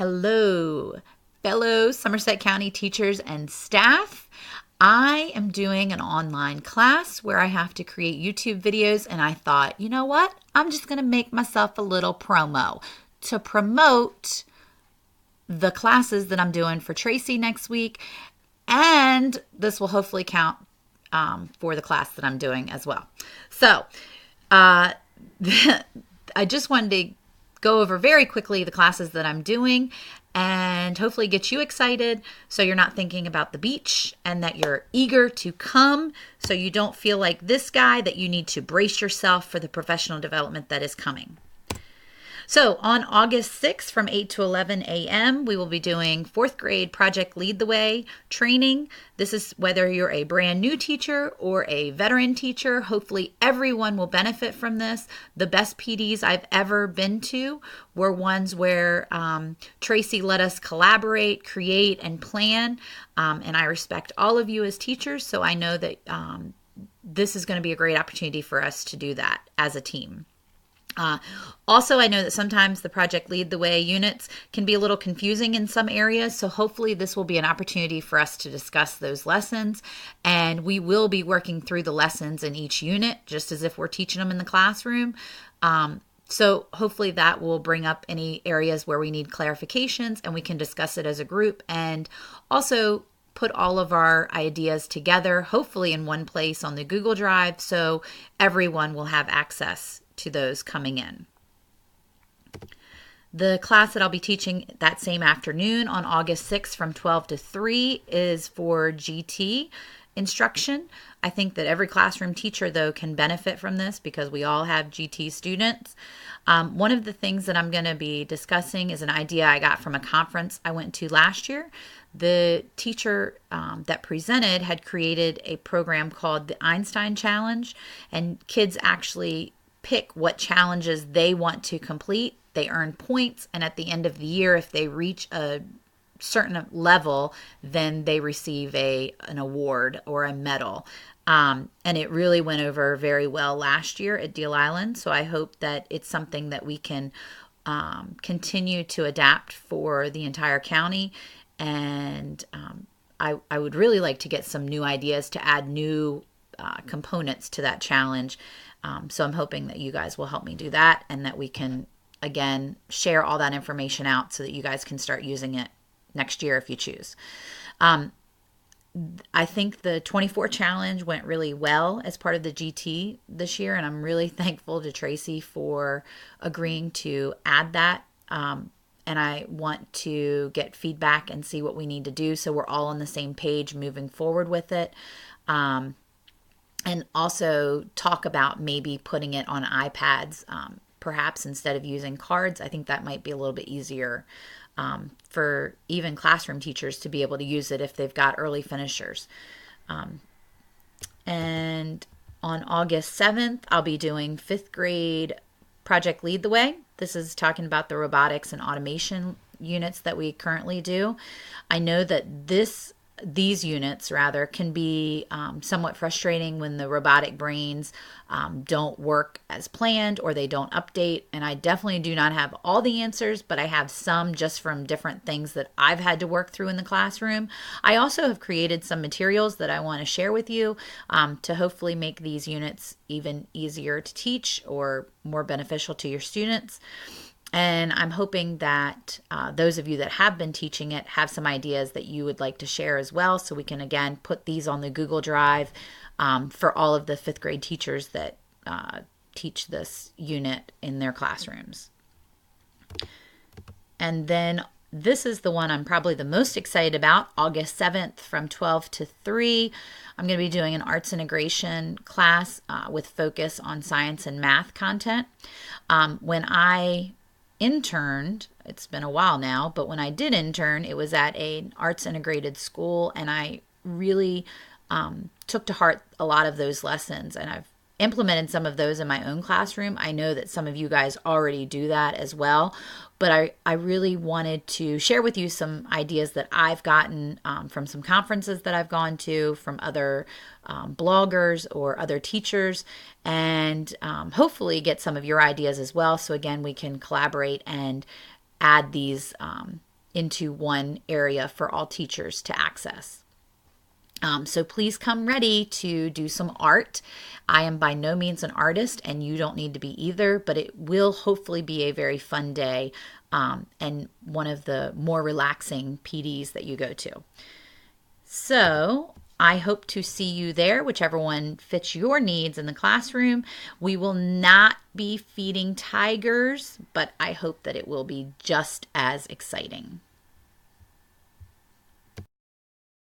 Hello, fellow Somerset County teachers and staff. I am doing an online class where I have to create YouTube videos, and I thought, you know what? I'm just going to make myself a little promo to promote the classes that I'm doing for Tracy next week, and this will hopefully count for the class that I'm doing as well. So, I just wanted to go over very quickly the classes that I'm doing and hopefully get you excited so you're not thinking about the beach and that you're eager to come, so you don't feel like this guy that you need to brace yourself for the professional development that is coming. So on August 6th from 8 to 11 a.m., we will be doing 4th grade Project Lead the Way training. This is whether you're a brand new teacher or a veteran teacher. Hopefully everyone will benefit from this. The best PDs I've ever been to were ones where Tracy let us collaborate, create, and plan. And I respect all of you as teachers, so I know that this is going to be a great opportunity for us to do that as a team. Also, I know that sometimes the Project Lead the Way units can be a little confusing in some areas, so hopefully this will be an opportunity for us to discuss those lessons, and we will be working through the lessons in each unit just as if we're teaching them in the classroom. So hopefully that will bring up any areas where we need clarifications, and we can discuss it as a group, and also put all of our ideas together, hopefully in one place on the Google Drive, so everyone will have access to those coming in. The class that I'll be teaching that same afternoon on August 6th from 12 to 3 is for GT instruction. I think that every classroom teacher, though, can benefit from this because we all have GT students. One of the things that I'm going to be discussing is an idea I got from a conference I went to last year. The teacher that presented had created a program called the Einstein Challenge, and kids actually pick what challenges they want to complete. They earn points, and at the end of the year, if they reach a certain level, then they receive an award or a medal. And it really went over very well last year at Deal Island, so I hope that it's something that we can continue to adapt for the entire county. And I would really like to get some new ideas to add new components to that challenge. So I'm hoping that you guys will help me do that, and that we can, again, share all that information out so that you guys can start using it next year if you choose. I think the 24 challenge went really well as part of the GT this year, and I'm really thankful to Tracy for agreeing to add that. And I want to get feedback and see what we need to do so we're all on the same page moving forward with it. And also talk about maybe putting it on iPads, perhaps instead of using cards. I think that might be a little bit easier for even classroom teachers to be able to use it if they've got early finishers. And on August 7th, I'll be doing 5th grade Project Lead the Way. This is talking about the robotics and automation units that we currently do. I know that these units rather can be somewhat frustrating when the robotic brains don't work as planned or they don't update, and I definitely do not have all the answers, but I have some just from different things that I've had to work through in the classroom. I also have created some materials that I want to share with you to hopefully make these units even easier to teach or more beneficial to your students. And I'm hoping that those of you that have been teaching it have some ideas that you would like to share as well, so we can, again, put these on the Google Drive for all of the 5th grade teachers that teach this unit in their classrooms. And then this is the one I'm probably the most excited about, August 7th from 12 to 3. I'm going to be doing an arts integration class with focus on science and math content. When I interned, it's been a while now, but when I did intern, it was at an arts integrated school, and I really took to heart a lot of those lessons, and I've implemented some of those in my own classroom. I know that some of you guys already do that as well, but I really wanted to share with you some ideas that I've gotten from some conferences that I've gone to, from other bloggers or other teachers, and hopefully get some of your ideas as well. So again, we can collaborate and add these into one area for all teachers to access. So please come ready to do some art. I am by no means an artist, and you don't need to be either, but it will hopefully be a very fun day and one of the more relaxing PDs that you go to. So I hope to see you there, whichever one fits your needs in the classroom. We will not be feeding tigers, but I hope that it will be just as exciting.